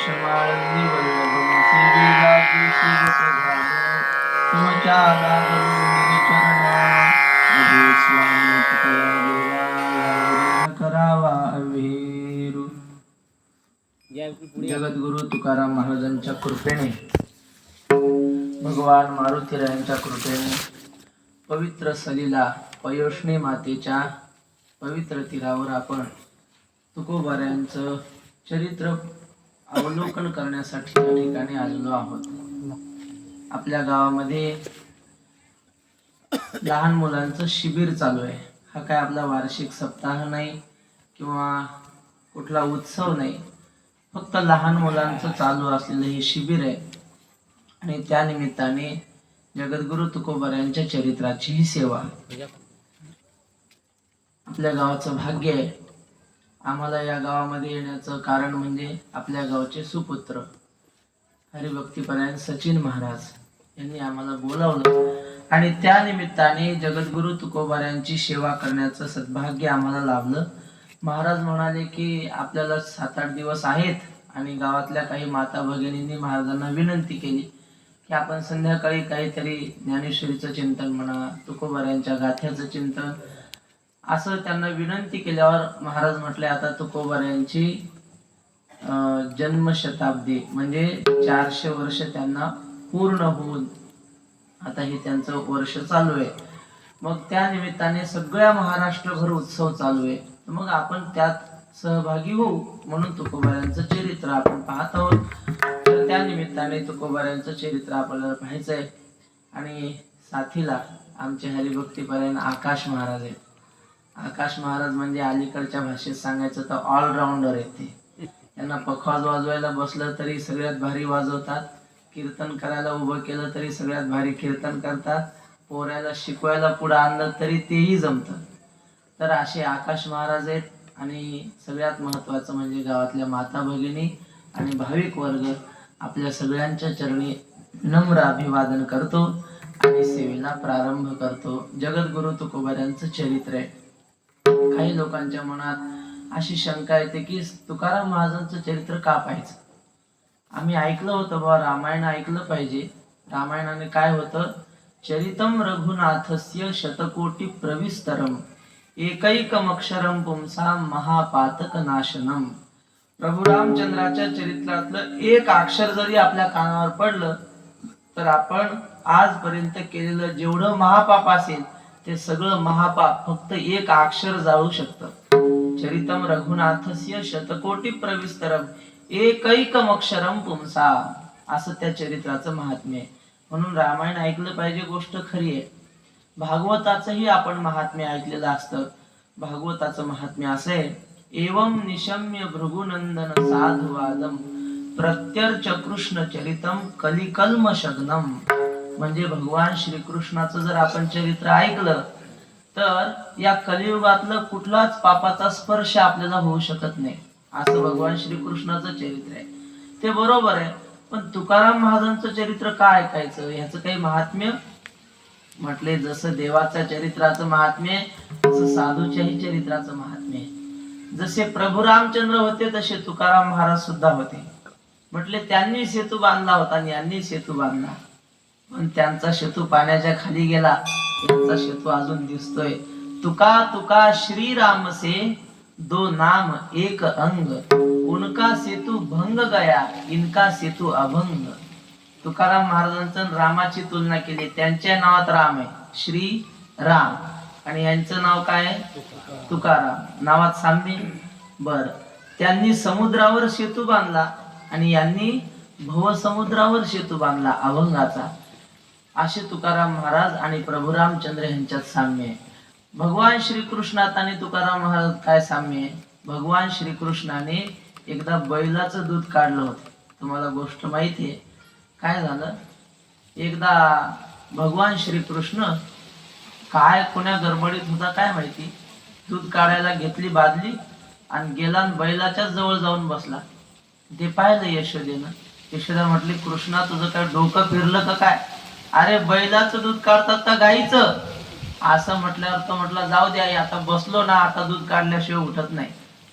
वृक्षमाळंदी वल्लभं सेविलागी शिरसधाम तुमच्या लागलो चरणा मध्ये स्वामी तुकया देवा यावरी न करावा अविरू. जगद्गुरु तुकाराम महाराजांच्या कृपेने, भगवान मारुतीरायांच्या कृपेने पवित्र सलीला पयोष्णी मातेच्या पवित्र तीरावर आपण तुकोबाऱ्यांचं चरित्र अवलोकन करण्यासाठी या ठिकाणी आलेलो आहोत. आपल्या गावामध्ये लहान मुलांचं शिबिर चालू आहे. हा काय आपला वार्षिक सप्ताह नाही किंवा कुठला उत्सव नाही, फक्त लहान मुलांचं चालू असलेलं हे शिबिर आहे. आणि त्या निमित्ताने जगद्गुरु तुकोबाऱ्यांच्या चरित्राची ही सेवा. आपल्या गावाचं भाग्य आहे. आम्हाला या गावामध्ये येण्याचं कारण म्हणजे आपल्या गावचे सुपुत्र हरिभक्तीपरायण सचिन महाराज यांनी आम्हाला बोलावलं आणि त्या निमित्ताने जगद्गुरु तुकोबाऱ्यांची सेवा करण्याचं सद्भाग्य आम्हाला लाभलं. महाराज म्हणाले की आपल्याला 7-8 दिवस आहेत आणि गावातल्या काही माता भगिनींनी महाराजांना विनंती केली की आपण संध्याकाळी काहीतरी ज्ञानेश्वरीचं चिंतन म्हणा, तुकोबाऱ्यांच्या गाथ्याचं चिंतन, असं त्यांना विनंती केल्यावर महाराज म्हटले आता तुकोबाऱ्यांची जन्मशताब्दी म्हणजे 400 वर्ष त्यांना पूर्ण होऊन आता हे त्यांचं वर्ष चालू आहे. मग त्या निमित्ताने सगळ्या महाराष्ट्रभर उत्सव चालू आहे, मग आपण त्यात सहभागी होऊ म्हणून तुकोबाऱ्यांचं चरित्र आपण पाहत आहोत. तर त्या निमित्ताने तुकोबाऱ्यांचं चरित्र आपल्याला पाहायचं आहे. आणि साथीला आमचे हरिभक्तीपरायण आकाश महाराज आहेत. आकाश महाराज म्हणजे अलीकडच्या भाषेत सांगायचं तर ऑलराऊंडर आहेत. ते त्यांना पखवाज वाजवायला बसलं तरी सगळ्यात भारी वाजवतात, कीर्तन करायला उभं केलं तरी सगळ्यात भारी कीर्तन करतात, पोऱ्याला शिकवायला पुढे आणलं तरी तेही जमतं. तर असे आकाश महाराज आहेत. आणि सगळ्यात महत्त्वाचं म्हणजे गावातल्या माता भगिनी आणि भाविक वर्ग आपल्या सगळ्यांच्या चरणी विनम्र अभिवादन करतो आणि सेवेला प्रारंभ करतो. जगद्गुरु तुकोबाऱ्यांचं चरित्र आहे. काही लोकांच्या मनात अशी शंका येते की तुकाराम महाराजांचं चरित्र का पाहायचं. आम्ही ऐकलं होतं बाबा, रामायण ऐकलं पाहिजे. रामायणाने काय होतं, चरितम रघुनाथस्य शतकोटी प्रविस्तरम एकैकमक्षरम पुंसा महापातक नाशनम. प्रभू रामचंद्राच्या चरित्रातलं एक अक्षर जरी आपल्या कानावर पडलं तर आपण आजपर्यंत केलेलं जेवढं महापाप असेल ते सगळं महापाप फक्त एक अक्षर जाळू शकतं. चरितम रघुनाथस्य शतकोटी प्रविस्तरम एकैकमक्षरम पुंसा, असं त्या चरित्राचं महात्म्य आहे. म्हणून रामायण ऐकलं पाहिजे, गोष्ट खरी आहे. भागवताचंही आपण महात्म्य ऐकलेलं असतं. भागवताचं महात्म्य असं आहे, एवं निशम्य भृगुनंदन साधुवादम प्रत्यर्च कृष्ण चरितम कलिकल्म शग्नम. म्हणजे भगवान श्रीकृष्णाचं जर आपण चरित्र ऐकलं तर या कलियुगातलं कुठलाच पापाचा स्पर्श आपल्याला होऊ शकत नाही, असं भगवान श्रीकृष्णाचं चरित्र आहे. ते बरोबर आहे, पण तुकाराम महाराजांचं चरित्र का ऐकायचं, ह्याचं काही महात्म्य म्हटले. जसं देवाच्या चरित्राचं महात्म्य तसं साधूच्याही चरित्राचं महात्म्य आहे. जसे प्रभू रामचंद्र होते तसे तुकाराम महाराज सुद्धा होते. म्हटले त्यांनी सेतू बांधला होता आणि यांनी सेतू बांधला, पण त्यांचा सेतू पाण्याच्या खाली गेला, त्यांचा सेतू अजून दिसतोय. तुका तुका श्रीराम से दो नाम एक अंग, उनका सेतू भंग गया इनका सेतू अभंग. तुकाराम महाराजांचं रामाची तुलना केली. त्यांच्या नावात राम आहे, श्री राम, आणि यांचं नाव काय आहे, तुकाराम. नावात साम्य. बर, त्यांनी समुद्रावर सेतू बांधला आणि यांनी भवसमुद्रावर सेतू बांधला अभंगाचा. असे तुकाराम महाराज आणि प्रभू रामचंद्र यांच्यात साम्य आहे. भगवान श्रीकृष्णात आणि तुकाराम महाराज काय साम्य आहे. भगवान श्रीकृष्णाने एकदा बैलाचं दूध काढलं होतं. तुम्हाला गोष्ट माहिती आहे. काय झालं, एकदा भगवान श्रीकृष्ण काय कोण्या गडबडीत होता काय माहिती, दूध काढायला घेतली बादली आणि गेला बैलाच्या जवळ जाऊन बसला. ते पाहिलं यशोदेनं. यशोदा म्हटली, कृष्णा तुझं काय डोकं फिरलं का काय, अरे बैलाचं दूध काढतात का गाईचं. असं म्हटल्यावर तो म्हटला जाऊ द्या, आता बसलो ना, आता दूध काढल्याशिवाय उठत नाही.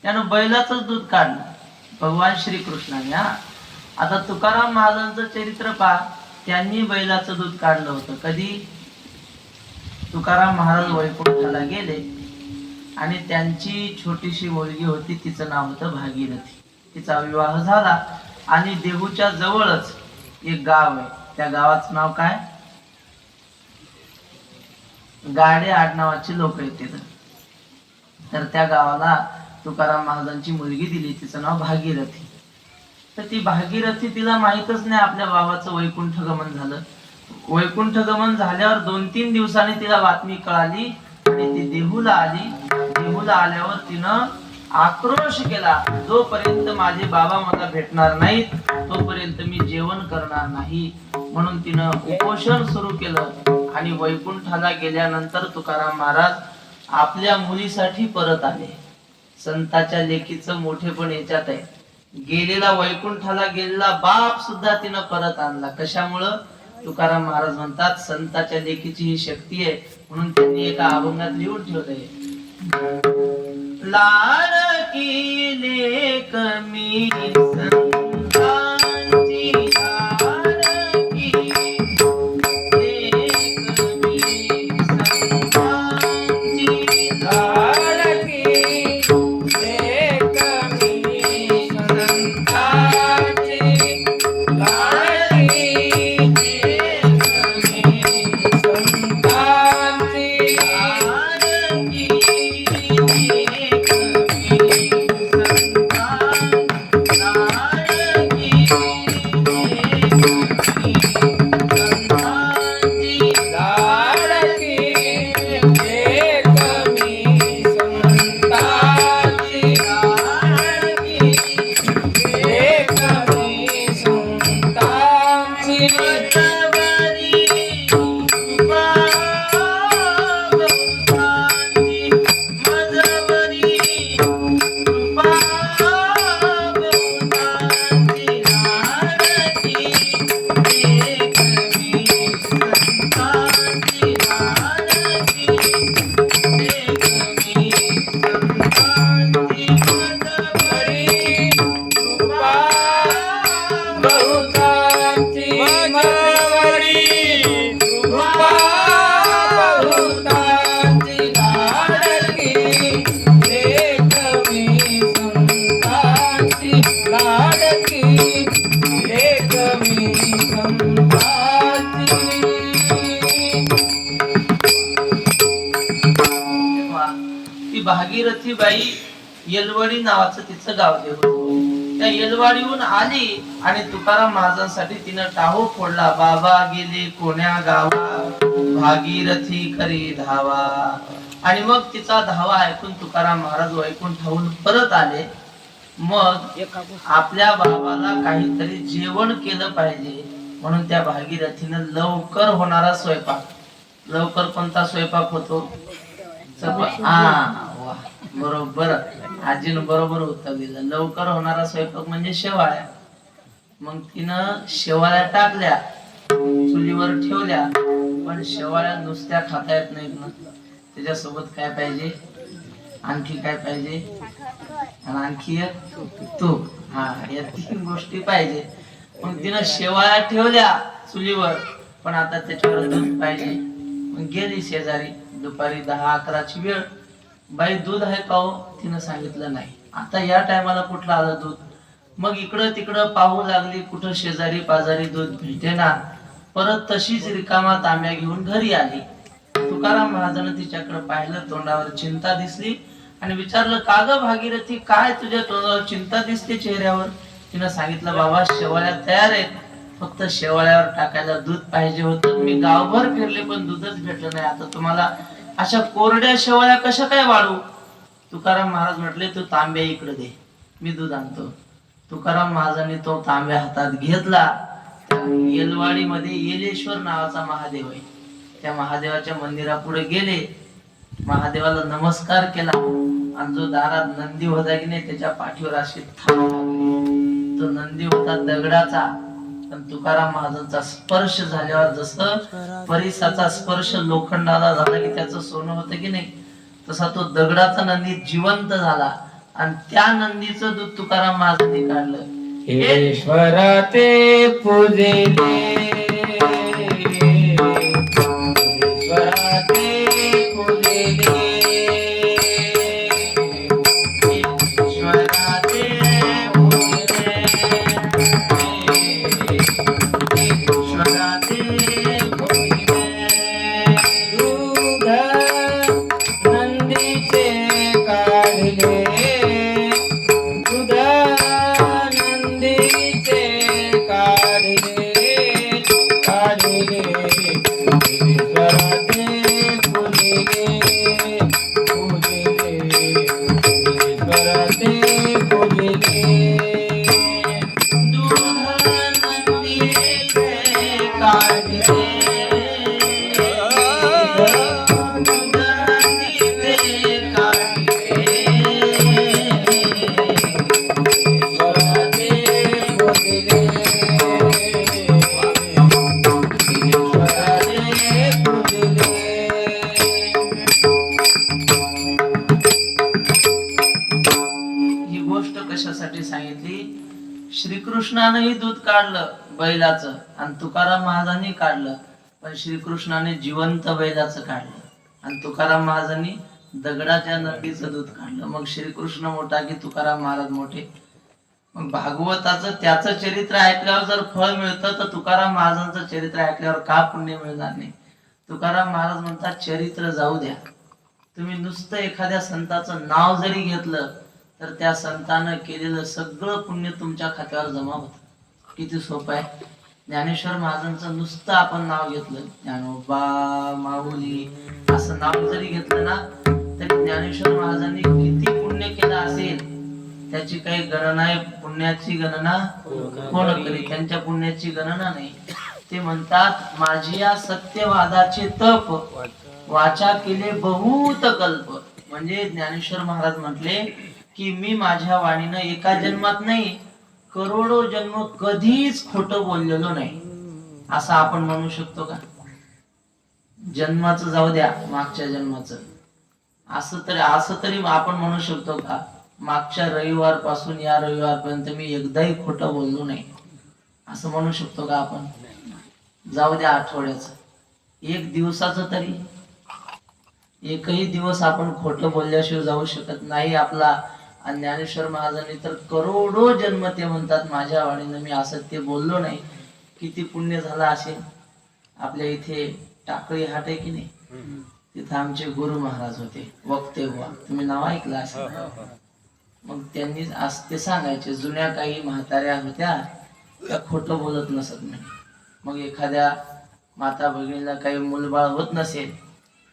त्यानं बैलाचंच दूध काढलं भगवान श्रीकृष्णाने. आता तुकाराम महाराजांचं चरित्र पहा, त्यांनी बैलाचं दूध काढलं होतं. कधी? तुकाराम महाराज वैकुंठाला गेले आणि त्यांची छोटीशी मुलगी होती, तिचं नाव होतं भागीरथी. तिचा विवाह झाला आणि देहूच्या जवळच एक गाव आहे, त्या गावाचं नाव काय? गाडे आडनावाची लोक आहेत तिथं. तर त्या गावाला तुकाराम महाराजांची मुलगी दिली, तिचं नाव भागीरथी. तर ती भागीरथी, तिला माहितच नाही आपल्या बाबाचं वैकुंठ गमन झालं. वैकुंठ गमन झाल्यावर 2-3 दिवसांनी तिला बातमी कळाली आणि ती देहूला आली. देहूला आल्यावर तिनं आक्रोश केला, जोपर्यंत माझे बाबा मला भेटणार नाहीत तोपर्यंत मी जेवण करणार नाही. म्हणून तिनं उपोषण सुरू केलं आणि वैकुंठाला गेल्यानंतर तुकाराम महाराज आपल्या मुलीसाठी परत आले. संताच्या लेकीचं मोठेपण याच्यात आहे. गेलेला वैकुंठाला गेलेला बाप सुद्धा तिनं परत आणला. कशामुळं? तुकाराम महाराज म्हणतात संताच्या लेकीची ही शक्ती आहे. म्हणून त्यांनी एका अभंगात लिहून ठेवलंय, लाडकी लेक मी संतांची, लाडकी लेक मी संतांची, लाडकी लेक मी संतांची, लाडकी भागीरथी बाई येलवाडी नावाचं तिचं गाव होतं. त्या येलवाडीहून आली आणि तुकाराम महाराजांसाठी तिनं टाहू फोडला, बाबा गेले कोण्या गावा, भागीरथी करी धावा. आणि मग तिचा धावा ऐकून तुकाराम महाराज वैकुंठाहून परत आले. मग आपल्या बाबाला काहीतरी जेवण केलं पाहिजे म्हणून त्या भागीरथीनं लवकर होणारा स्वयंपाक, लवकर कोणता स्वयंपाक होतो? बरोबर, आजीनं बरोबर उत्तर दिलं. लवकर होणारा स्वयंपाक म्हणजे शेवाळ्या. मग तिनं शेवाळ्या टाकल्या, चुलीवर ठेवल्या. पण शेवाळ्या नुसत्या खाता येत नाहीत ना, त्याच्यासोबत काय पाहिजे? आणखी काय पाहिजे? आणि आणखी एक तूप. या 3 गोष्टी पाहिजे. मग तिनं शेवाळ्या ठेवल्या चुलीवर, पण आता त्याच्यावर दूध पाहिजे. मग गेली शेजारी, दुपारी 10-11ची वेळ. बाई दूध आहे का हो? तिनं सांगितलं नाही. आता या टायमाला कुठलं आलं दूध? मग इकडं तिकडं पाहू लागली, कुठं शेजारी पाजारी दूध भेटेना. परत तशीच रिकामा तांब्या घेऊन घरी आली. तुकाराम महाराजांनी तिच्याकडे पाहिलं, तोंडावर चिंता दिसली आणि विचारलं, का ग भागीरथी, काय तुझ्या तोंडावर चिंता दिसते चेहऱ्यावर? तिनं सांगितलं, बाबा शेवाळ्या तयार आहेत, फक्त शेवाळ्यावर टाकायला दूध पाहिजे होतं. मी गावभर फिरले पण दूधच भेटलं नाही. आता तुम्हाला अशा कोरड्या शेवाळ्या कशा काय वाढू? तुकाराम महाराज म्हटले, तू तांब्या इकडे दे, मी दूध आणतो. तुकाराम महाराजांनी तो तांब्या हातात घेतला. येलवाडी मध्ये येलेश्वर नावाचा महादेव आहे, त्या महादेवाच्या मंदिरापुढे गेले, महादेवाला नमस्कार केला आणि जो दारात नंदी होता की नाही त्याच्या पाठीवर अशी थाप लागली. तो नंदी होता दगडाचा, पण तुकाराम महाराजांचा स्पर्श झाल्यावर जसं परिसाचा स्पर्श लोखंडाला झाला की त्याचं सोनं होतं की नाही, तसा तो दगडाचा नंदी जिवंत झाला. आणि त्या नंदीचं दूध तुकाराम महाराजांनी काढलं. ईश्वरा ते पूजिले ईश्वरा ते पूजिले ईश्वरा ते पूजिले ईश्वरा ते पूजिले दूध नंदीचे काढले दूध नंदीचे काढले काढले ईश्वरा ते पूजिले पूजिले ईश्वरा ते पूजिले दूध नंदीचे काढले दूध नंदीचे काढले ईश्वरा ते पूजिले ईश्वरा ते पूजिले ही गोष्ट कशासाठी सांगितली? श्रीकृष्णानेही दूध काढलं बैलाचं आणि तुकाराम महाराजांनी काढलं, पण श्रीकृष्णाने जिवंत बैलाचं काढलं आणि तुकाराम महाराजांनी दगडाच्या नदीचं दूध काढलं. मग श्रीकृष्ण मोठा की तुकाराम महाराज मोठे? मग भागवताचं त्याचं चरित्र ऐकल्यावर जर फळ मिळतं तर तुकाराम महाराजांचं चरित्र ऐकल्यावर का पुण्य मिळणार नाही? तुकाराम महाराज म्हणतात चरित्र जाऊ द्या, तुम्ही नुसतं एखाद्या संताचं नाव जरी घेतलं तर त्या संतानं केलेलं सगळं पुण्य तुमच्या खात्यावर जमा होतं. किती सोपं आहे. ज्ञानेश्वर महाराजांचं नुसतं आपण नाव घेतलं, ज्ञानोबा माऊली असं नाव जरी घेतलं ना तरी ज्ञानेश्वर महाराजांनी किती पुण्य केलं असेल त्याची काही गणना आहे. पुण्याची गणना कोण करी? त्यांच्या पुण्याची गणना नाही. ते म्हणतात माझी या सत्यवादाचे तप वाचा केले बहुत कल्प. म्हणजे ज्ञानेश्वर महाराज म्हटले की मी माझ्या वाणीनं एका जन्मात नाही करोडो जन्म कधीच खोटं बोललेलो नाही. असं आपण म्हणू शकतो का? जन्माचं जाऊ द्या, मागच्या जन्माचं असं तरी आपण म्हणू शकतो का मागच्या रविवार पासून या रविवारपर्यंत मी एकदाही खोटं बोललो नाही, असं म्हणू शकतो का आपण? जाऊ द्या आठवड्याचं, एक दिवसाचं तरी एकही दिवस आपण खोटं बोलल्याशिवाय जाऊ शकत नाही आपला. आणि ज्ञानेश्वर महाराजांनी तर करोडो जन्म ते म्हणतात माझ्या वाणीनं मी असत्य बोललो नाही. किती पुण्य झाला असेल. आपल्या इथे टाकळी हाट आहे की नाही, तिथं आमचे गुरु महाराज होते वक्ते बुवा, तुम्ही नाव ऐकलं असेल. मग त्यांनी आज ते सांगायचे जुन्या काही म्हाताऱ्या होत्या त्या खोटं बोलत नसत नाही. मग एखाद्या माता भगिनीला काही मूलबाळ होत नसेल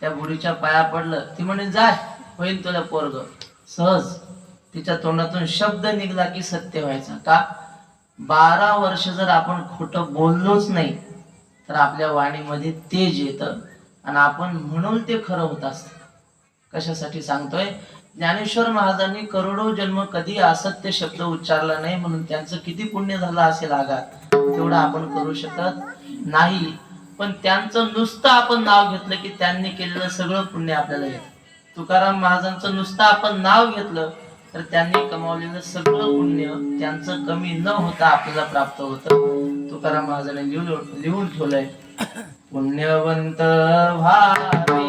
त्या बुढीच्या पाया पडलं, ती म्हणे जाय होईल तुला पोरग. सहज तिच्या तोंडातून शब्द निघला की सत्य व्हायचा. का? 12 वर्ष जर आपण खोटं बोललोच नाही तर आपल्या वाणीमध्ये तेज येतं आणि आपण म्हणून ते खरं होत असतं. कशासाठी सांगतोय? ज्ञानेश्वर महाराजांनी करोडो जन्म कधी असत्य शब्द उच्चारला नाही म्हणून त्यांचं किती पुण्य झालं असेल आघात, तेवढं आपण करू शकत नाही. पण त्यांचं नुसतं आपण नाव घेतलं की त्यांनी केलेलं सगळं पुण्य आपल्याला येतं. तुकाराम महाराजांचं नुसतं आपण नाव घेतलं तर त्यांनी कमावलेलं सगळं पुण्य त्यांचं कमी न होता आपल्याला प्राप्त होतं. तुकाराम महाराजांनी लिहून ठेवलंय, पुण्यवंत भावे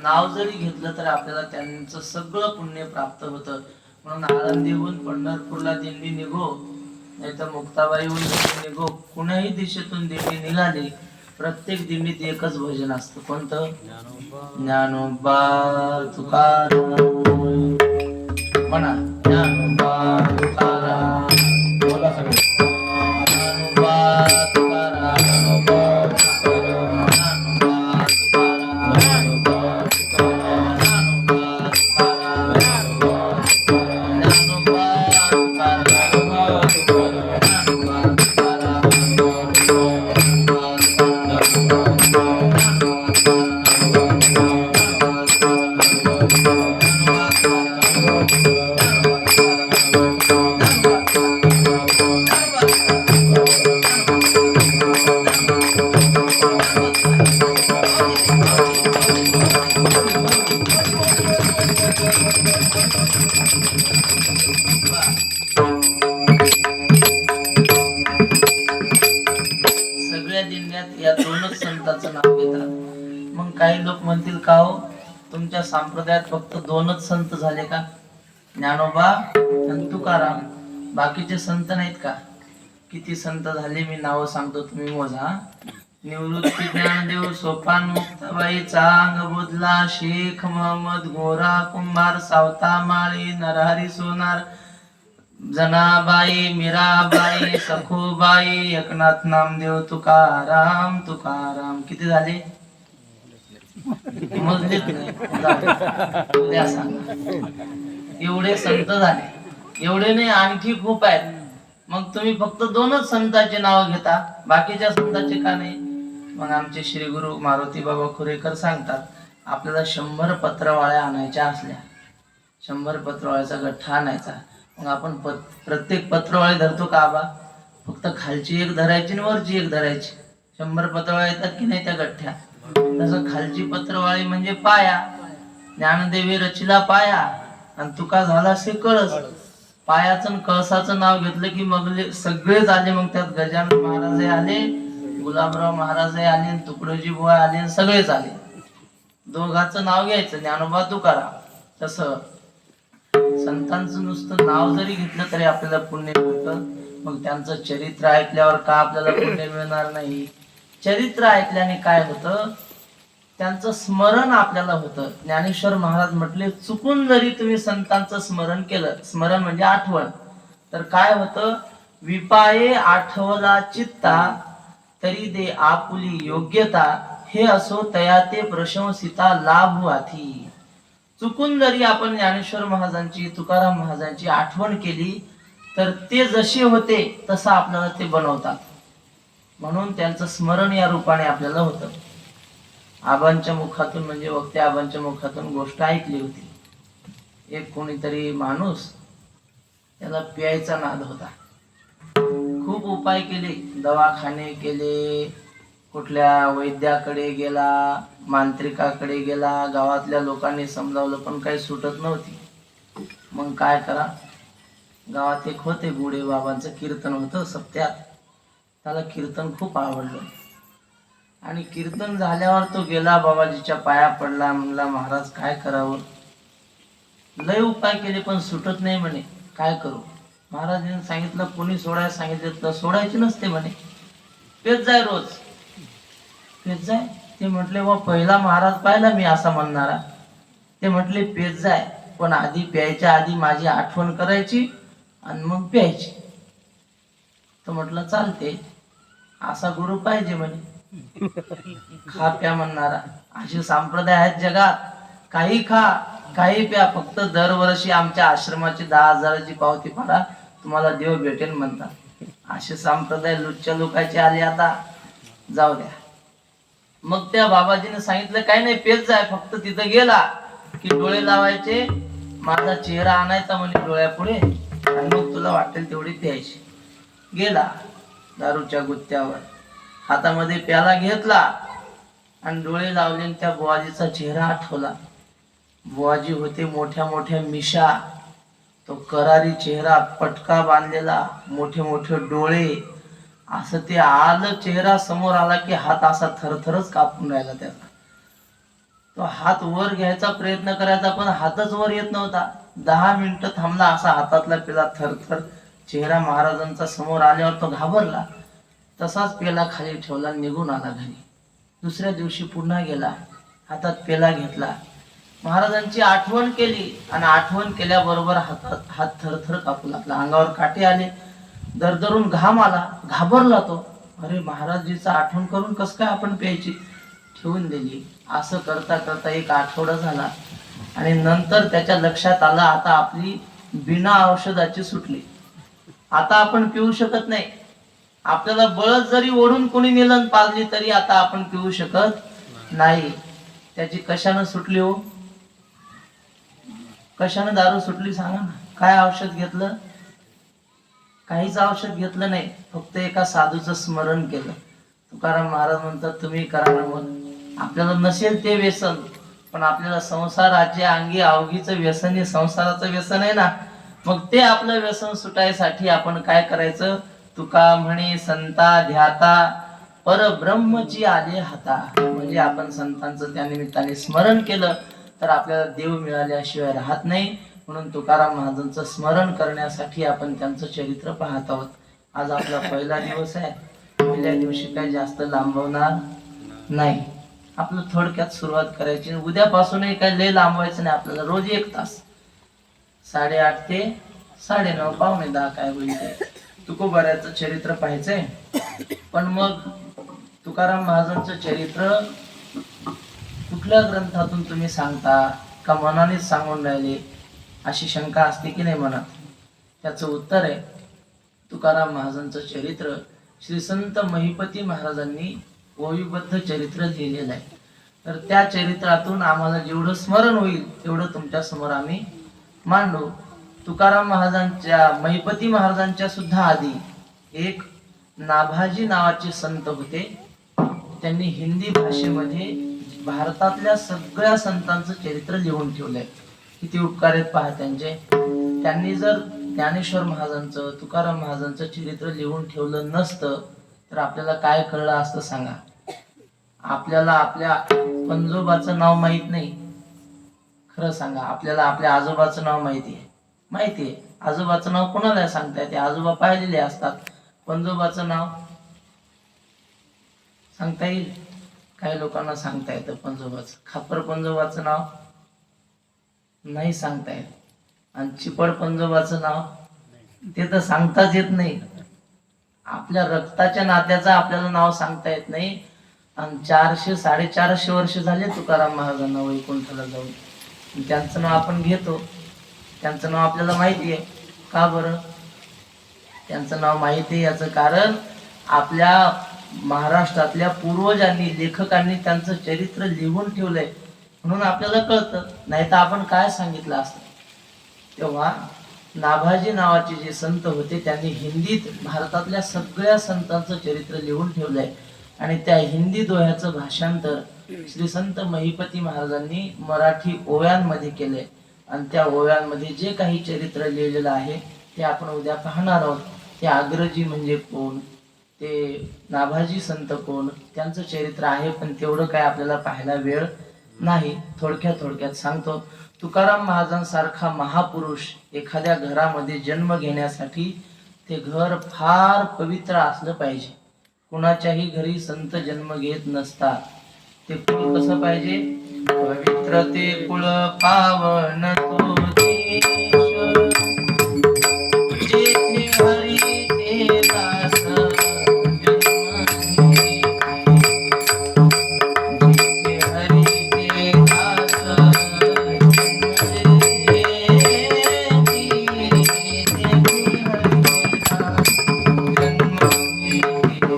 नाव जरी घेतलं तर आपल्याला त्यांचं सगळं पुण्य प्राप्त होतं. म्हणून आळंदीहून पंढरपूरला दिंडी निघो, नाही तर मुक्ताबाईहून दिंडी निघो, कुणाही दिशेतून दिंडी निघाली, प्रत्येक दिंडीत एकच भजन असतं. कोणतं? ज्ञानोबा तुकाराम. म्हणा ज्ञानोबा तुकाराम. बोला सगळे. ज्ञानोबा तुकाराम. ज्ञानोबा तुकाराम. ज्ञानोबा तुकाराम. ज्ञानोबा तुकाराम. सगळ्या दिंड्यात या दोनच संतांचं नाव घेतात. मग काही लोक म्हणतील का हो, तुमच्या संप्रदायात फक्त दोनच संत झाले का? ज्ञानोबा आणि तुकाराम. बाकीचे संत नाहीत का? किती संत झाले मी नाव सांगतो, तुम्ही मोजा. निवृत्ती ज्ञानदेव, सोपान मुक्ताबाई, चांग बुधला, शेख मोहम्मद, गोरा कुंभार, सावता माळी, नरहरी सोनार, जनाबाई, मीराबाई, सखूबाई, एकनाथ नामदेव, तुकाराम तुकाराम. किती झाले? मोजलेत नाही. उद्या सांगा. एवढे संत झाले. एवढे नाही, आणखी खूप आहेत. मग तुम्ही फक्त दोनच संतांचे नाव घेता, बाकीच्या संतांचे का नाही? मग आमचे श्री गुरु मारुती बाबा खुरेकर सांगतात, आपल्याला 100 पत्रवाळ्या आणायच्या असल्या, 100 पत्रवाळ्याचा गठ्ठा आणायचा. मग आपण प्रत्येक पत्रवाळी धरतो का आबा? फक्त खालची एक धरायची आणि वरची एक धरायची. 100 पत्रवाळ्या येतात की नाही त्या गठ्ठ्या? तसं खालची पत्रवाळी म्हणजे पाया. ज्ञानदेवी रचिला पाया आणि तुका झाला से कळस. पायाचं कळसाचं नाव घेतलं की मग सगळेच आले. मग त्यात गजानन महाराज आले, गुलाबराव महाराज आले, तुकडोजी बुवा आले, सगळेच आले. दोघांचं नाव घ्यायचं, ज्ञानोबा तुकाराम. तसं संतांचं नुसतं नाव जरी घेतलं तरी आपल्याला पुण्य मिळतं. मग त्यांचं चरित्र ऐकल्यावर का आपल्याला पुण्य मिळणार नाही? चरित्र ऐकल्याने काय होतं? त्यांचं स्मरण आपल्याला होतं. ज्ञानेश्वर महाराज म्हटले, चुकून जरी तुम्ही संतांचं स्मरण केलं, स्मरण म्हणजे आठवण, तर काय होतं? विपाये आठवला चित्ता, तरी दे आपुली योग्यता, हे असो तया ते प्रशंसिता लाभ आधी. चुकून जरी आपण ज्ञानेश्वर महाराजांची, तुकाराम महाराजांची आठवण केली तर ते जसे होते तसं आपल्याला ते बनवतात. म्हणून त्यांचं स्मरण या रूपाने आपल्याला होतं. आबांच्या मुखातून, म्हणजे वक्ते आबांच्या मुखातून गोष्ट ऐकली होती. एक कोणीतरी माणूस, त्याला प्यायचा नाद होता. खूप उपाय केले, दवाखाने केले, कुठल्या वैद्याकडे गेला, मांत्रिकाकडे गेला, गावातल्या लोकांनी समजावलं पण काही सुटत नव्हती. मग काय करा? गावात एक होते गुढे बाबांचं कीर्तन होतं सप्त्यात. त्याला कीर्तन खूप आवडलं आणि कीर्तन झाल्यावर तो गेला, बाबाजीच्या पाया पडला, म्हणला महाराज काय करावं? लय उपाय केले पण सुटत नाही म्हणे, काय करू? महाराजांनी सांगितलं, कोणी सोडायला सांगितलं तर सोडायचे नसते म्हणे, पेत जाय रोज, पेत जाय. ते म्हटले, व पहिला महाराज पाहिला मी असा म्हणणारा. ते म्हटले, पेत जाय, पण आधी प्यायच्या आधी माझी आठवण करायची आणि मग प्यायची. तर म्हटलं चालते, असा गुरु पाहिजे म्हणे, खा प्या म्हणणारा. असे संप्रदाय आहेत जगात. काही खा काही प्या, फक्त दरवर्षी आमच्या आश्रमाची 10,000ची पावती पाडा, तुम्हाला देव भेटेल म्हणतात. असे संप्रदाय लुच्च्या लोकांचे आले. आता जाऊ द्या. मग त्या बाबाजीने सांगितलं, काही नाही, पेत जाय. फक्त तिथं गेला की डोळे लावायचे, माझा चेहरा आणायचा म्हणे डोळ्यापुढे, आणि मग तुला वाटेल तेवढी प्यायची. गेला दारूच्या गुत्त्यावर, हातामध्ये प्याला घेतला आणि डोळे लावले आणि त्या बुवाजीचा चेहरा आठवला. बुवाजी होते मोठ्या मोठ्या मिशा, तो करारी चेहरा, पटका बांधलेला, मोठे मोठे डोळे, असं ते आलं. चेहरा समोर आला की हात असा थरथरच कापून राहिला त्याचा. तो हात वर घ्यायचा प्रयत्न करायचा पण हातच वर येत नव्हता. 10 मिनिटं थांबला, असा हातातला पेला थरथर चेहरा महाराजांचा समोर आल्यावर तो घाबरला. तसाच पेला खाली ठेवला, निघून आला घरी. दुसऱ्या दिवशी पुन्हा गेला, हातात पेला घेतला, महाराजांची आठवण केली आणि आठवण केल्याबरोबर हात थरथर कापू लागला, अंगावर काटे आले, दरदरून घाम आला. घाबरला तो. अरे महाराजजीचा आठवण करून कस काय आपण प्यायची, ठेवून दिली. असं करता करता एक आठवडा झाला आणि नंतर त्याच्या लक्षात आलं, आता आपली बिना औषधाची सुटली, आता आपण पिऊ शकत नाही. आपल्याला बळच जरी ओढून कोणी नेलं पाजली तरी आता आपण पिऊ शकत नाही. त्याची कशानं सुटली हो? कशानं दारू सुटली सांगा ना. काय औषध घेतलं? काहीच औषध घेतलं नाही, फक्त एका साधूचं स्मरण केलं. तुकाराम महाराज म्हणतात, तुम्ही करा ना. मग आपल्याला नसेल ते व्यसन, पण आपल्याला संसाराचे अंगी अवघीचं व्यसन हे संसाराचं व्यसन आहे ना. मग ते आपलं व्यसन सुटायसाठी आपण काय करायचं? तुका म्हणे संता ध्याता परब्रह्मची आले हाता. म्हणजे आपण संतांचं त्या निमित्ताने स्मरण केलं तर आपल्याला देव मिळाल्याशिवाय राहत नाही. म्हणून तुकाराम महाराजांचं स्मरण करण्यासाठी आपण त्यांचं चरित्र पाहत आहोत. आज आपला पहिला दिवस आहे. पहिल्या दिवशी काही जास्त लांबवणार नाही, आपलं थोडक्यात सुरुवात करायची. उद्यापासूनही काही लय लांबवायचं नाही आपल्याला. रोज 1 तास, 8:30 ते 9:30, 9:45 काय होईल ते. तुकोबाऱ्याचं चरित्र पाहायचंय. पण मग तुकाराम महाराजांचं चरित्र कुठल्या ग्रंथातून तुम्ही सांगता का मनानेच सांगून राहिले, अशी शंका असते की नाही मनात? त्याचं उत्तर आहे, तुकाराम महाराजांचं चरित्र श्री संत महिपती महाराजांनी ओवीबद्ध चरित्र लिहिलेलं आहे. तर त्या चरित्रातून आम्हाला जेवढं स्मरण होईल तेवढं तुमच्या समोर आम्ही मांडू. तुकाराम महाराजांच्या, महिपती महाराजांच्या सुद्धा आधी एक नाभाजी नावाचे संत होते. त्यांनी हिंदी भाषेमध्ये भारतातल्या सगळ्या संतांचं चरित्र लिहून ठेवलंय. किती उपकार आहेत पहा त्यांचे. त्यांनी जर ज्ञानेश्वर महाराजांचं, तुकाराम महाराजांचं चरित्र लिहून ठेवलं नसतं तर आपल्याला काय कळलं असतं सांगा? आपल्याला आपल्या पंजोबाचं नाव माहित नाही, खरं सांगा. आपल्याला आपल्या आजोबाचं नाव माहिती आहे? आजोबाचं नाव कोणाला सांगता येते? आजोबा पाहिलेले असतात. पंजोबाचं नाव सांगता येईल? काही लोकांना सांगता येतं पंजोबाचं. खापर पंजोबाचं नाव नाही सांगता येत. आणि चिपळ पंजोबाचं नाव ते तर सांगताच येत नाही. आपल्या रक्ताच्या नात्याचं आपल्याला नाव सांगता येत नाही. आणि 400-450 वर्ष झाले तुकाराम महाराजांना वैकुंठाला जाऊन. त्यांचं नाव आपण घेतो, त्यांचं नाव आपल्याला माहिती आहे. का बरं त्यांचं नाव माहिती आहे? याचं कारण आपल्या महाराष्ट्रातल्या पूर्वजांनी, लेखकांनी त्यांचं चरित्र लिहून ठेवलंय म्हणून आपल्याला कळतं. नाही तर आपण काय सांगितलं असतं. तेव्हा नाभाजी नावाचे जे संत होते त्यांनी हिंदीत भारतातल्या सगळ्या संतांचं चरित्र लिहून ठेवलंय. आणि त्या हिंदी दोह्याचं भाषांतर श्री संत महिपती महाराजांनी मराठी ओव्यांमध्ये केले. आणि त्या ओव्यांमध्ये जे काही चरित्र लिहिलेलं आहे ते आपण उद्या पाहणार आहोत. ते अग्रजी म्हणजे कोण, ते नाभाजी संत कोण, त्यांचं चरित्र आहे. पण तेवढं काय आपल्याला पाहायला वेळ नाही. थोडक्यात सांगतो. तुकाराम महाराजांसारखा महापुरुष एखाद्या घरामध्ये जन्म घेण्यासाठी ते घर फार पवित्र असलं पाहिजे. कुणाच्याही घरी संत जन्म घेत नसतात. ते कुळ कसं पाहिजे? पवित्र ते कुळ पावन तो देश, जेथे हरी ते दास जन्म घेते. जेथे हरी ते दास जन्म घेते. जेथे हरी दास जन्म घेते.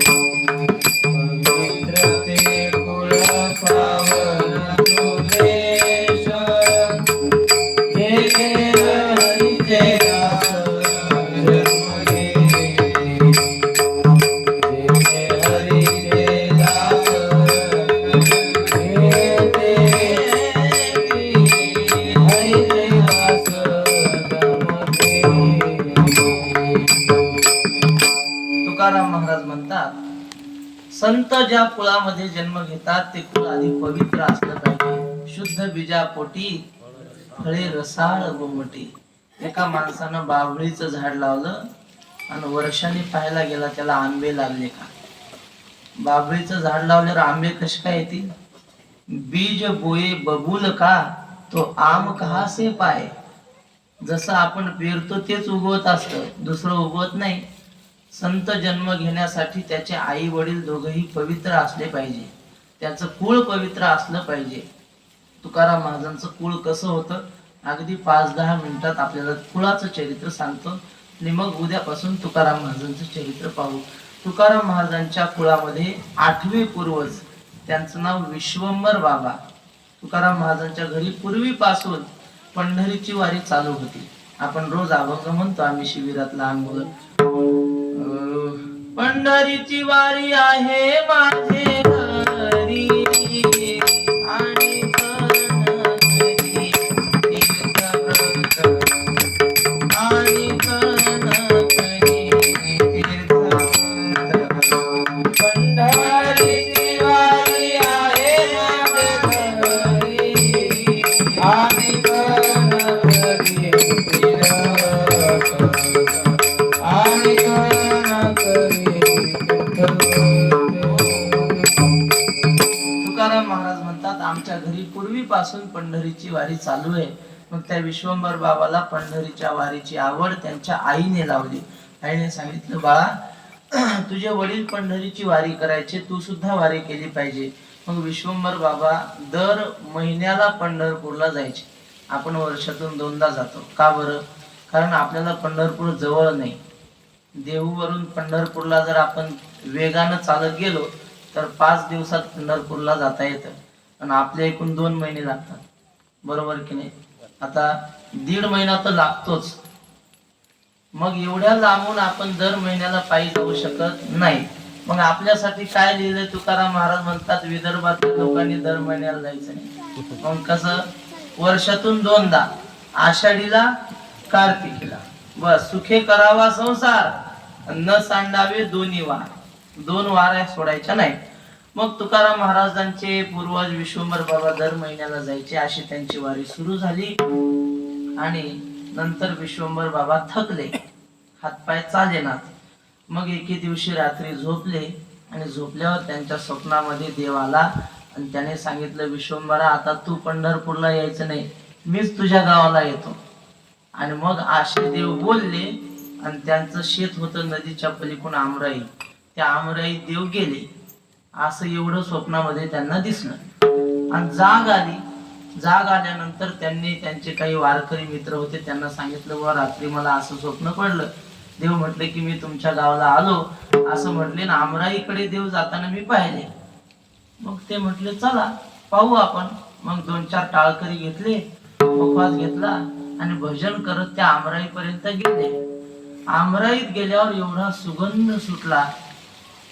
पवित्र ते कुळ पावन तो देश, जेथे हरी ते दास जन्म घेते. जेथे हरी ते दास घेते. हरी ते दास जन्म घेते. तुकाराम महाराज म्हणतात, संत ज्या कुळामध्ये जन्म घेतात ते कुळ आधी पवित्र असलं पाहिजे. शुद्ध बीजापोटी फळे रसाळ गोमटी. एका माणसानं बाभळीचं झाड लावलं आणि वर्षांनी पाहायला गेला त्याला आंबे लागले का. बाभळीचं झाड लावल्यावर आंबे कसे काय येतील. बीज बोये बबूल का तो आम कहा से पाय. जसं आपण पेरतो तेच उगवत असतं, दुसरं उगवत नाही. संत जन्म घेण्यासाठी त्याचे आई वडील दोघही पवित्र असले पाहिजे, त्याचं कुळ पवित्र असलं पाहिजे. तुकाराम महाराजांचं कुळ कसं होतं अगदी 5-10 मिनिटात आपल्याला कुळाचं चरित्र सांगतो आणि मग उद्यापासून तुकाराम महाराजांचं चरित्र पाहू. तुकाराम महाराजांच्या कुळामध्ये 8वे पूर्वज, त्यांचं नाव विश्वंभर बाबा. तुकाराम महाराजांच्या घरी पूर्वीपासून पंढरीची वारी चालू होती. आपण रोज अभंग म्हणतो आम्ही शिबिरातला अंग. पंढरीची वारी आहे माझे घरी आणि कणकरी तीर्थव्रत आणि कणकरी तीर्थव्रत. पंढरीची वारी आहे माझे घरी आणि कणकरी तीर्थव्रत आणि तुकाराम महाराज म्हणतात आमच्या घरी पूर्वीपासून पंढरीची वारी चालू आहे. मग त्या विश्वंभर बाबाला पंढरीच्या वारीची आवड त्यांच्या आईने लावली. आईने सांगितलं बाळा तुझे वडील पंढरीची वारी करायचे, तू सुद्धा वारी केली पाहिजे. मग विश्वंभर बाबा दर महिन्याला पंढरपूरला जायचे. आपण वर्षातून 2दा जातो. का बरं? कारण आपल्याला पंढरपूर जवळ नाही. देहूवरून पंढरपूरला जर आपण वेगानं चालत गेलो तर 5 दिवसात पंढरपूरला जाता येतं, पण आपल्या एकूण 2 महिने लागतात. बरोबर की नाही? आता 1.5 महिना तर लागतोच. मग एवढ्या लांबून आपण दर महिन्याला पायी जाऊ शकत नाही. मग आपल्यासाठी काय लिहिलंय तुकाराम महाराज म्हणतात विदर्भातल्या लोकांनी दर महिन्याला जायचं नाही. मग कसं? वर्षातून 2दा, आषाढीला कार्तिकीला. बस सुखे करावा संसार न सांडावे दोन्ही वार. 2 वाऱ्या सोडायच्या नाही. मग तुकाराम महाराजांचे पूर्वज विश्वंभर बाबा दर महिन्याला जायचे. अशी त्यांची वारी सुरू झाली आणि नंतर विश्वंभर बाबा थकले, हातपाय चालेनात. मग एके दिवशी रात्री झोपले आणि झोपल्यावर त्यांच्या स्वप्नामध्ये देव आला आणि त्याने सांगितलं विश्वंभरा आता तू पंढरपूरला यायचं नाही, मीच तुझ्या गावाला येतो. आणि मग आशे देव बोलले आणि त्यांचं शेत होतं नदीच्या पलीकडून आमराई. त्या आमराई देव गेले असं एवढं स्वप्नामध्ये त्यांना दिसलं. आणि जाग आली. जाग आल्यानंतर त्यांनी त्यांचे काही वारकरी मित्र होते त्यांना सांगितलं व रात्री मला असं स्वप्न पडलं. देव म्हटले की मी तुमच्या गावाला आलो असं म्हटले ना आमराईकडे देव जाताना मी पाहिले. मग ते म्हटले चला पाहू आपण. मग 2-4 टाळकरी घेतले, उपवास घेतला आणि भजन करत त्या आमराईपर्यंत गेले. आमराईत गेल्यावर एवढा सुगंध सुटला.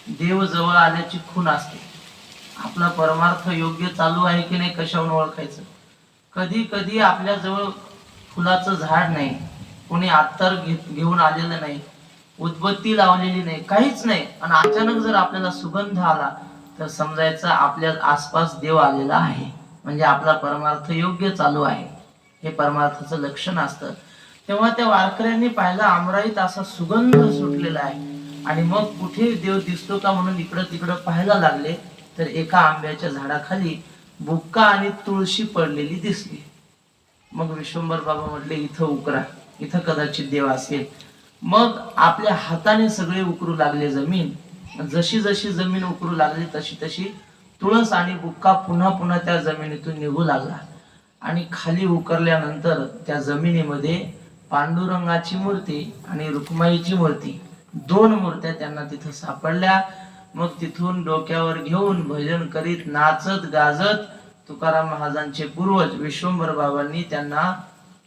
देव जवळ आल्याची खूण असते. आपला परमार्थ योग्य चालू आहे की नाही कशावरून ओळखायचं? कधी कधी आपल्या जवळ फुलाचं झाड नाही, कोणी अत्तर घेऊन आलेलं नाही, उदबत्ती लावलेली नाही, काहीच नाही, आणि अचानक जर आपल्याला सुगंध आला तर समजायचं आपल्या आसपास देव आलेला आहे, म्हणजे आपला परमार्थ योग्य चालू आहे. हे परमार्थाचं लक्षण असतं. तेव्हा त्या वारकऱ्यांनी पाहिलं आमराईत असा सुगंध सुटलेला आहे आणि मग कुठे देव दिसतो का म्हणून इकडं तिकडं पाहायला लागले तर एका आंब्याच्या झाडाखाली बुक्का आणि तुळशी पडलेली दिसली. मग विश्वंभर बाबा म्हटले इथं उकरा, इथं कदाचित देव असेल. मग आपल्या हाताने सगळे उकरू लागले जमीन. जशी जशी जमीन उकरू लागली तशी तशी तुळस आणि बुक्का पुन्हा पुन्हा त्या जमिनीतून निघू लागला. आणि खाली उकरल्यानंतर त्या जमिनीमध्ये पांडुरंगाची मूर्ती आणि रुक्माईची मूर्ती, 2 मूर्त्या त्यांना तिथं सापडल्या. मग तिथून डोक्यावर घेऊन भजन करीत नाचत गाजत तुकाराम महाराजांचे पूर्वज विश्वंभर बाबांनी त्यांना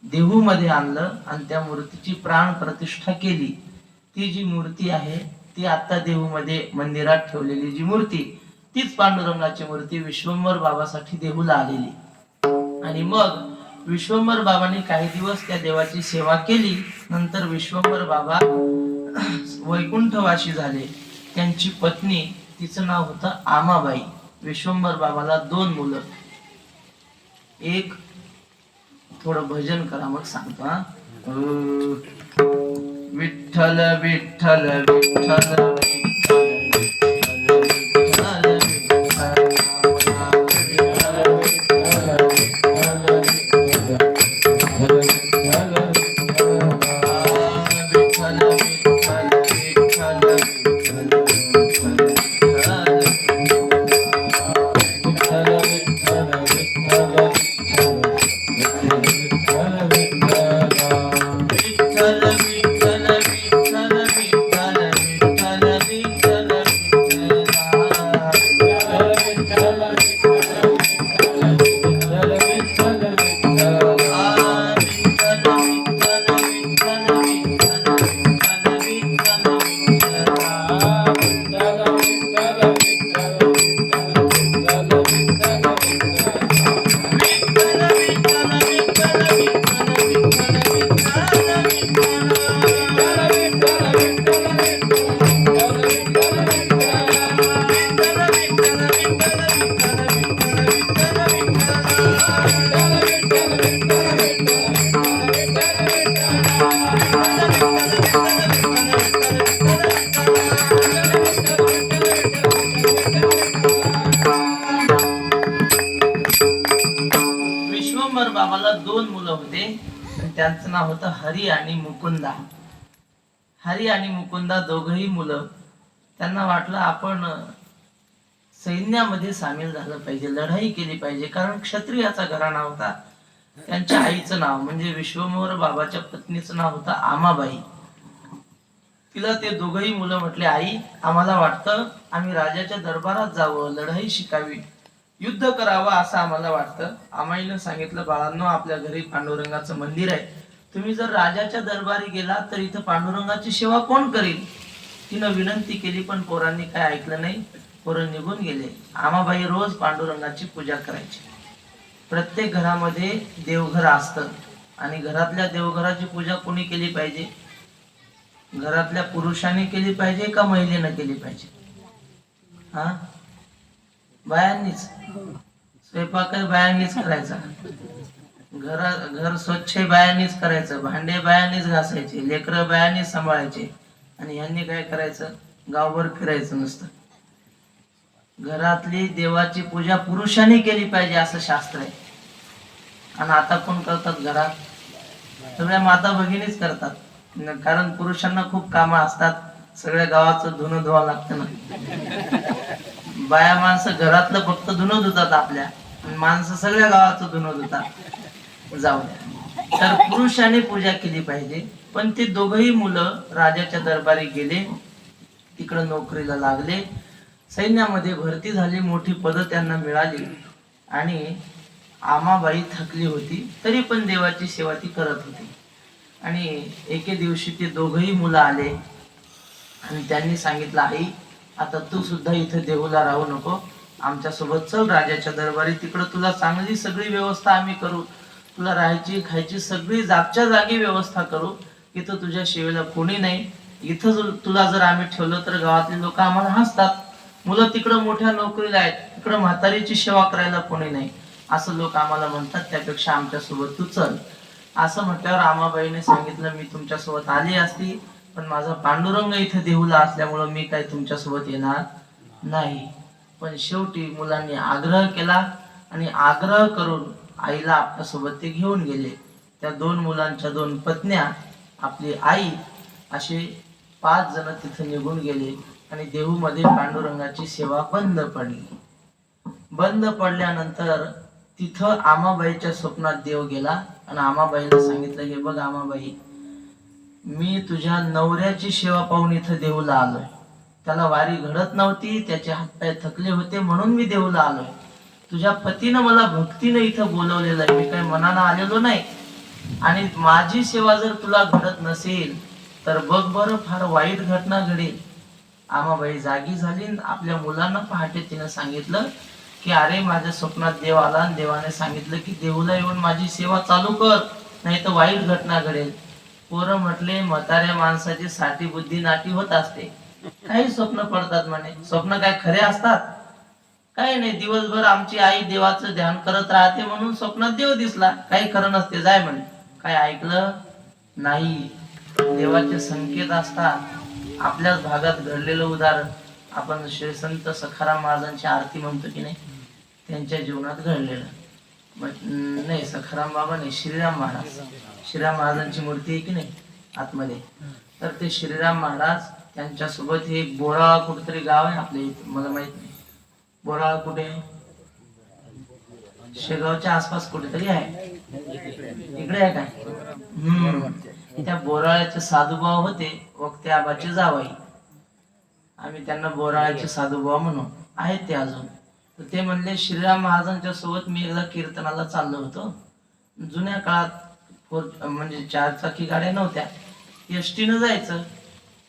देहूमध्ये आणलं आणि त्या मूर्तीची प्राण प्रतिष्ठा केली. ती जी मूर्ती आहे ती आता देहूमध्ये मंदिरात ठेवलेली जी मूर्ती तीच पांडुरंगाची मूर्ती विश्वंभर बाबासाठी देहूला आलेली. आणि मग विश्वंभर बाबांनी काही दिवस त्या देवाची सेवा केली. नंतर विश्वंभर बाबा वैकुंठवासी झाले. त्यांची पत्नी, तिचं नाव होतं आमाबाई. विश्वंभर बाबाला 2 मुलं, एक थोडं भजन करा मग सांगतो हा. विठ्ठल विठ्ठल विठ्ठल विश्वंभर बाबाला दोन मुलं होते. त्यांचं नाव होतं हरी आणि मुकुंदा. हरी आणि मुकुंदा दोघही मुलं. त्यांना वाटलं आपण सैन्यामध्ये सामील झालं पाहिजे, लढाई केली पाहिजे, कारण क्षत्रियाचा घराणा होता. त्यांच्या आईचं नाव म्हणजे विश्वंभर बाबाच्या पत्नीचं नाव होतं आमाबाई. तिला ते दोघही मुलं म्हटले, आई आम्हाला वाटतं आम्ही राजाच्या दरबारात जावं, लढाई शिकावी, युद्ध करावं असं आम्हाला वाटतं. आमाईनं सांगितलं, बाळांनो आपल्या घरी पांडुरंगाचं मंदिर आहे, तुम्ही जर राजाच्या दरबारी गेला तर इथं पांडुरंगाची सेवा कोण करील. तिनं विनंती केली पण पोरांनी काय ऐकलं नाही. पोरं निघून गेले. आमाबाई रोज पांडुरंगाची पूजा करायची. प्रत्येक घरामध्ये देवघर असतं आणि घरातल्या देवघराची पूजा कोणी केली पाहिजे, घरातल्या पुरुषाने केली पाहिजे का महिलेनं केली पाहिजे. हा, बायांनीच. स्वयंपाक बायांनीच करायचा, घर स्वच्छ बायांनीच करायचं, भांडे बायांनीच घासायचे, लेकरं बायांनीच सांभाळायचे. आणि यांनी काय करायचं, गावभर फिरायचं नुसतं. घरातली देवाची पूजा पुरुषांनी केली पाहिजे असं शास्त्र आहे. आणि आता कोण करतात घरात, सगळ्या माता भगिनीच करतात. कारण पुरुषांना खूप कामं असतात, सगळ्या गावाचं धुणं धुवावं लागतं ना. बाया माणसं घरातलं फक्त धुणं धुतात आपल्या, माणसं सगळ्या गावाचं धुणं धुतात. जाऊ द्या. तर पुरुषांनी पूजा केली पाहिजे. पण ते दोघही मुलं राजाच्या दरबारी गेले, तिकडं नोकरीला लागले, सैन्यामध्ये भरती झाली, मोठी पद त्यांना मिळाली. आणि आमाबाई थकली होती तरी पण देवाची सेवा ती करत होती. आणि एके दिवशी ते दोघही मुलं आले आणि त्यांनी सांगितलं, आई आता तू सुद्धा इथे देऊला राहू नको, आमच्या सोबत चल राजाच्या दरबारी, तिकडं तुला चांगली सगळी व्यवस्था आम्ही करू, तुला राहायची खायची सगळी जागच्या जागी व्यवस्था करू. इथं तुझ्या सेवेला कोणी नाही, इथं तुला जर आम्ही ठेवलं तर गावातले लोक आम्हाला हसतात, मुलं तिकडं मोठ्या नोकरीला आहेत, तिकडं म्हातारीची सेवा करायला कोणी नाही असं लोक आम्हाला म्हणतात, त्यापेक्षा आमच्या सोबत तू चल. असं म्हटल्यावर आमाबाईने सांगितलं, मी तुमच्या सोबत आली असती पण माझा पांडुरंग इथे देऊला असल्यामुळं मी काही तुमच्या सोबत येणार नाही. पण शेवटी मुलांनी आग्रह केला आणि आग्रह करून आईला आपल्या सोबत ते घेऊन गेले. त्या दोन मुलांच्या दोन पत्न्या, आपली आई, असे 5 जण तिथे निघून गेले. आणि देहूमध्ये पांडुरंगाची सेवा बंद पडली. बंद पडल्यानंतर तिथं आमाबाईच्या स्वप्नात देव गेला आणि आमाबाईला सांगितलं, हे बघ आमाबाई, मी तुझ्या नवऱ्याची सेवा पाहून इथं देऊला आलोय. त्याला वारी घडत नव्हती, त्याचे हातपाय थकले होते म्हणून मी देऊला आलोय. तुझ्या पतीनं मला भक्तीने इथं बोलवलेलं आहे, मी काही मनानं आलेलो नाही. आणि माझी सेवा जर तुला घडत नसेल तर बघ बरं, फार वाईट घटना घडेल. आमाबाई जागी झाली. आपल्या मुलांना पहाटे तिनं सांगितलं की अरे माझ्या स्वप्नात देव आला आणि देवाने सांगितलं की देऊला येऊन माझी सेवा चालू कर, नाही तर वाईट घटना घडेल. पोरं म्हटले, म्हाताऱ्या माणसाची साठी बुद्धी नाटी होत असते, काही स्वप्न पडतात म्हणे, स्वप्न काय खरे असतात. काही नाही, दिवसभर आमची आई देवाचं ध्यान करत राहते म्हणून स्वप्नात देव दिसला, काही खरं नसते, जाय म्हणे. काय ऐकलं नाही. देवाचे संकेत असतात. आपल्याच भागात घडलेलं उदाहरण आपण श्री संत सखाराम महाराजांची आरती म्हणतो की नाही, त्यांच्या जीवनात घडलेलं. नाही, सखाराम बाबा नाही, श्रीराम महाराज. श्रीराम महाराजांची मूर्ती आहे की नाही आतमध्ये, तर ते श्रीराम महाराज त्यांच्यासोबत हे एक बोराळा कुठेतरी गाव आहे आपल्या इथे, मला माहित नाही बोराळा कुठे, शेगावच्या आसपास कुठेतरी आहे, इकडे आहे काय. त्या बोराळ्याचे साधुभाव होते, वक्ते आबाचे जावाई, आम्ही त्यांना बोराळ्याचे साधुभाव म्हणू, आहेत ते अजून. तर ते म्हणले श्रीराम महाराजांच्या सोबत मी एकदा कीर्तनाला चाललो होतो. जुन्या काळात म्हणजे 4 चाकी गाड्या नव्हत्या, एसटीनं जायचं.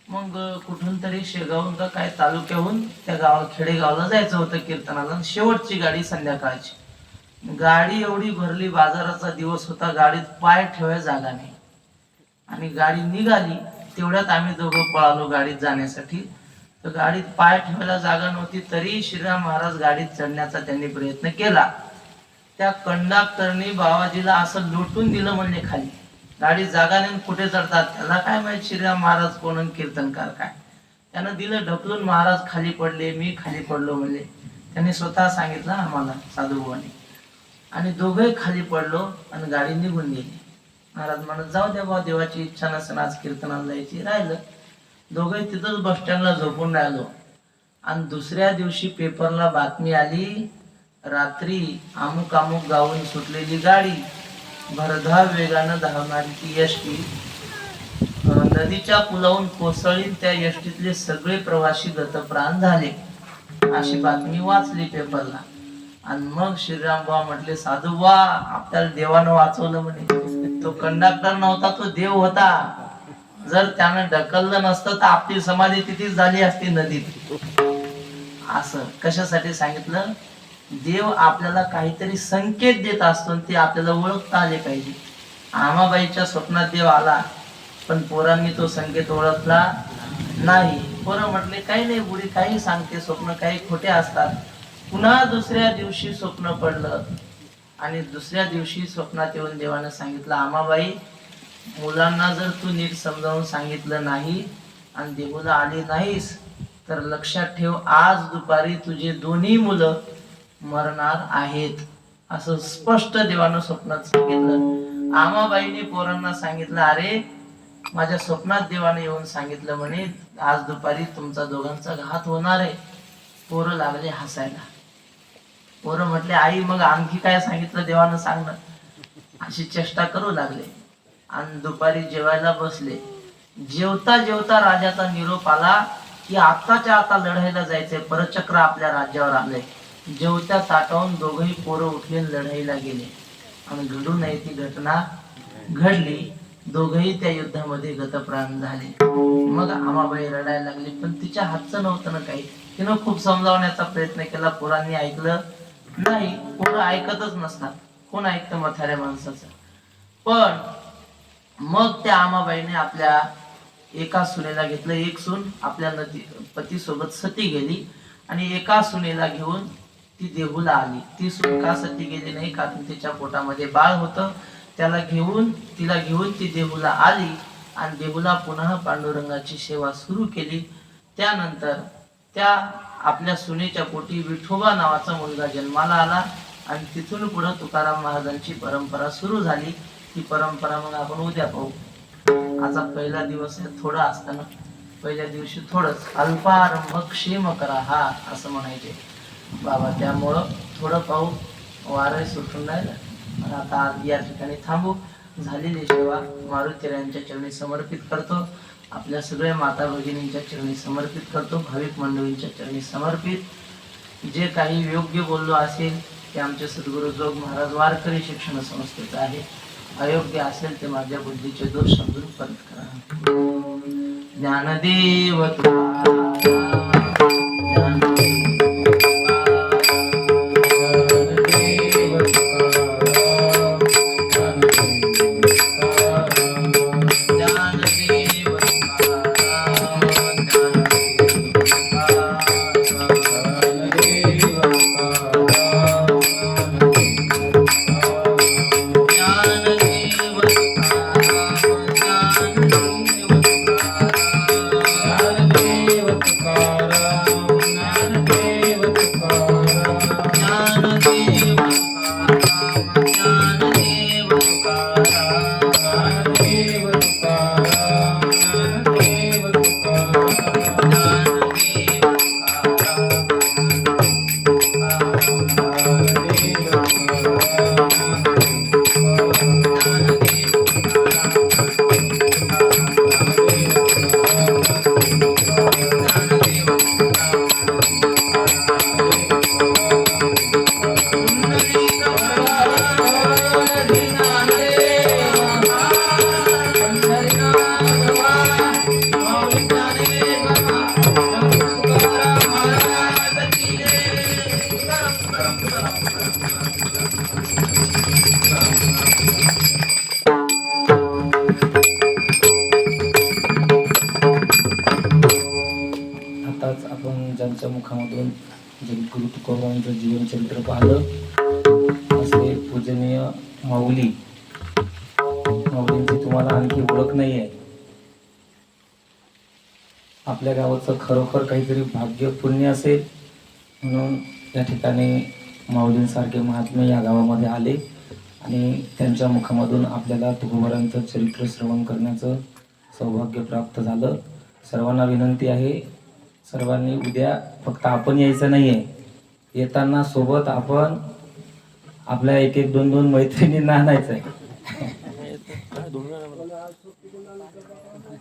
मग कुठून तरी शेगावून का काय तालुक्याहून त्या खेडेगावला जायचं होतं कीर्तनाला. शेवटची गाडी संध्याकाळची. गाडी एवढी भरली, बाजाराचा दिवस होता, गाडीत पाय ठेवायला जागा नाही. आणि गाडी निघाली तेवढ्यात आम्ही दोघं पळालो गाडीत जाण्यासाठी. तर गाडीत पाय ठेवायला जागा नव्हती, तरी श्रीराम महाराज गाडीत चढण्याचा त्यांनी प्रयत्न केला. त्या कंडक्टरनी बाबाजीला असं लोटून दिलं म्हणले खाली. गाडी जागा नाही, कुठे चढतात त्याला काय माहित श्रीराम महाराज कोण कीर्तनकार काय. त्यानं दिलं ढकलून, महाराज खाली पडले, मी खाली पडलो म्हणले. त्यांनी स्वतः सांगितलं आम्हाला साधुभावाने. आणि दोघे खाली पडलो आणि गाडी निघून गेली. महाराज म्हणत जाऊ द्या बाबा, देवाची इच्छा नसेल आज कीर्तनाला जायची, राहिलं. दोघे तिथंच बस स्टँडला झोपून राहिलो. आणि दुसऱ्या दिवशी पेपरला बातमी आली, रात्री अमुक अमुक गावून सुटलेली गाडी, भरधाव वेगानं धावणारी ती एसटी नदीच्या पुलावून कोसळली. त्या एसटीतले सगळे प्रवासी गतप्राण झाले, अशी बातमी वाचली पेपरला. आणि मग श्रीराम बाबा म्हटले, साधू बा आपल्याला देवानं वाचवलं म्हणे. तो कंडक्टर नव्हता, तो देव होता. जर त्यानं ढकललं नसतं तर आपली समाधी तिथेच झाली असती नदीत. असं कशासाठी सांगितलं, देव आपल्याला काहीतरी संकेत देत असतो, ते आपल्याला ओळखता आले पाहिजे. आमाबाईच्या स्वप्नात देव आला, पण पोरांनी तो संकेत ओळखला नाही. पोरं म्हटले काही नाही, बुडी काही सांगते, स्वप्न काही खोटे असतात. पुन्हा दुसऱ्या दिवशी स्वप्न पडलं आणि दुसऱ्या दिवशी स्वप्नात येऊन देवानं सांगितलं, आमाबाई मुलांना जर तू नीट समजावून सांगितलं नाही आणि देवाला आली नाहीस तर लक्षात ठेव, आज दुपारी तुझे दोन्ही मुलं मरणार आहेत. असं स्पष्ट देवानं स्वप्नात सांगितलं. आमाबाईने पोरांना सांगितलं, अरे माझ्या स्वप्नात देवाने येऊन सांगितलं म्हणे आज दुपारी तुमचा दोघांचा घात होणार आहे. पोरं लागले हसायला. पोरं म्हटले, आई मग आणखी काय सांगितलं देवानं, सांग ना. अशी चेष्टा करू लागले. आणि दुपारी जेवायला बसले. जेवता जेवता राजाचा निरोप आला की आताच्या आता लढाईला जायचंय, परचक्र आपल्या राज्यावर आलंय. जेवत्या ताटावून दोघही पोरं उठले, लढाईला गेले. आणि घडू नये ती घटना घडली. दोघही त्या युद्धामध्ये गतप्राण झाले. मग आमाबाई रडायला लागली, पण तिच्या हातचं नव्हतं ना काही. तिनं खूप समजावण्याचा प्रयत्न केला, पोरांनी ऐकलं नाही. पोरं ऐकतच नसतात, कोण ऐकतं म्हाताऱ्या माणसाचं. पण मग त्या आमाबाईने आपल्या एका सुनेला घेतलं. एक सून आपल्या पती सोबत सती गेली आणि एका सुनेला घेऊन ती देहूला आली. ती सून का सती गेली नाही, कारण तिच्या पोटामध्ये बाळ होतं. तिला घेऊन ती देहूला आली आणि देहूला पुन्हा पांडुरंगाची सेवा सुरू केली. त्यानंतर त्या आपल्या सुनेच्या पोटी विठोबा नावाचा मुलगा जन्माला आला आणि तिथून पुढे तुकाराम महाराजांची परंपरा सुरू झाली. ती परंपरा मग आपण उद्या पाहू. आजचा पहिला दिवस आहे, थोडं असताना पहिल्या दिवशी थोडंच अल्पारंभ क्षेम करा हा असं म्हणायचे बाबा. त्यामुळं थोडं पाहू, वारं सुटून राहिलं. आता या ठिकाणी थांबू. झालेली सेवा मारुतीरायांच्या चरणी समर्पित करतो. आपल्या सगळ्या माता भगिनींच्या चरणी समर्पित करतो. भाविक मंडळींच्या चरणी समर्पित. जे काही योग्य बोललो असेल ते आमचे सद्गुरू जोग महाराज वारकरी शिक्षण संस्थेचं आहे. अयोग्य असेल ते माझ्या बुद्धीचे दोष समजून परत करा. ज्ञानदेव आताच आपण ज्यांच्या मुखामधून जगद्गुरु तुकोबांचं जीवनचरित्र पाहिलं, असे पूजनीय माऊली. माऊलींची तुम्हाला आणखी ओळख नाही आहे. आपल्या गावाचं खरोखर काहीतरी भाग्य पुण्य असेल म्हणून या ठिकाणी माऊलींसारखे महात्मे या गावामध्ये आले आणि त्यांच्या मुखामधून आपल्याला तुकोबारांचं चरित्र श्रवण करण्याचं सौभाग्य प्राप्त झालं. सर्वांना विनंती आहे, सर्वांनी उद्या फक्त आपण यायचं नाही आहे, येताना सोबत आपण आपल्या एक एक दोन दोन मैत्रिणींना आणायचं आहे.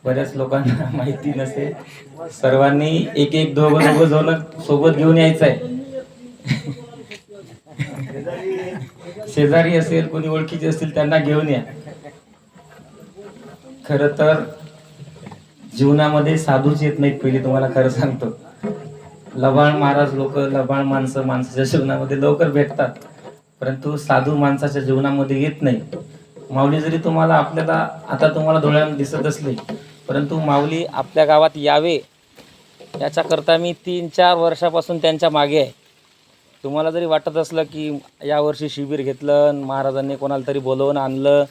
बऱ्याच लोकांना माहिती नसेल, सर्वांनी एक एक दोघं जण सोबत घेऊन यायचं आहे. शेजारी असेल, कोणी ओळखीचे असतील त्यांना घेऊन या. खर तर जीवनामध्ये साधूच येत नाहीत. पहिले तुम्हाला खरं सांगतो, लबाड महाराज लोक, लबाड माणसं माणसाच्या जीवनामध्ये लवकर भेटतात, परंतु साधू माणसाच्या जीवनामध्ये येत नाही. माऊली जरी तुम्हाला आपल्याला आता तुम्हाला डोळ्यानं दिसत असले, परंतु माऊली आपल्या गावात यावे याच्याकरता मी 3-4 वर्षापासून त्यांच्या मागे आहे. तुम्हाला जरी वाटत असलं की यावर्षी शिबिर घेतलं, महाराजांनी कोणाला तरी बोलवून आणलं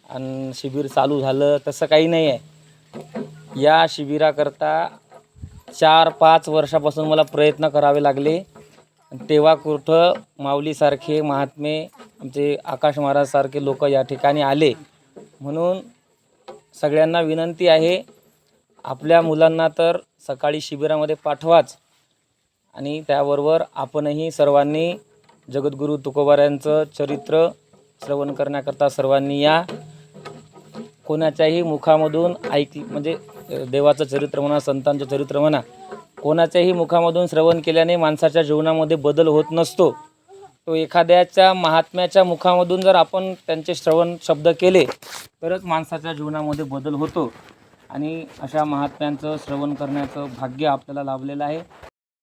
आणि शिबिर चालू झालं, तसं काही नाही आहे. या शिबिराकरता 4-5 वर्षापासून मला प्रयत्न करावे लागले. तेव्हा कुठं माऊलीसारखे महात्मे, आमचे आकाश महाराजसारखे लोक या ठिकाणी आले. म्हणून सगळ्यांना विनंती आहे, आपल्या मुलांना तर सकाळी शिबिरामध्ये पाठवाच आणि त्याबरोबर आपणही सर्वांनी जगद्गुरू तुकोबारायांचं चरित्र श्रवण करण्याकरता सर्वांनी या. कोणाच्याही मुखामधून म्हणजे देवाचं चरित्र म्हणा, संतांचं चरित्र म्हणा, कोणाच्याही मुखामधून श्रवण केल्याने माणसाच्या जीवनामध्ये बदल होत नसतो. तो एखाद्याच्या महात्म्याच्या मुखामधून जर आपण त्यांचे श्रवण शब्द केले तरच माणसाच्या जीवनामध्ये बदल होतो. आणि अशा महात्म्यांचं श्रवण करण्याचं भाग्य आपल्याला लाभलेलं आहे.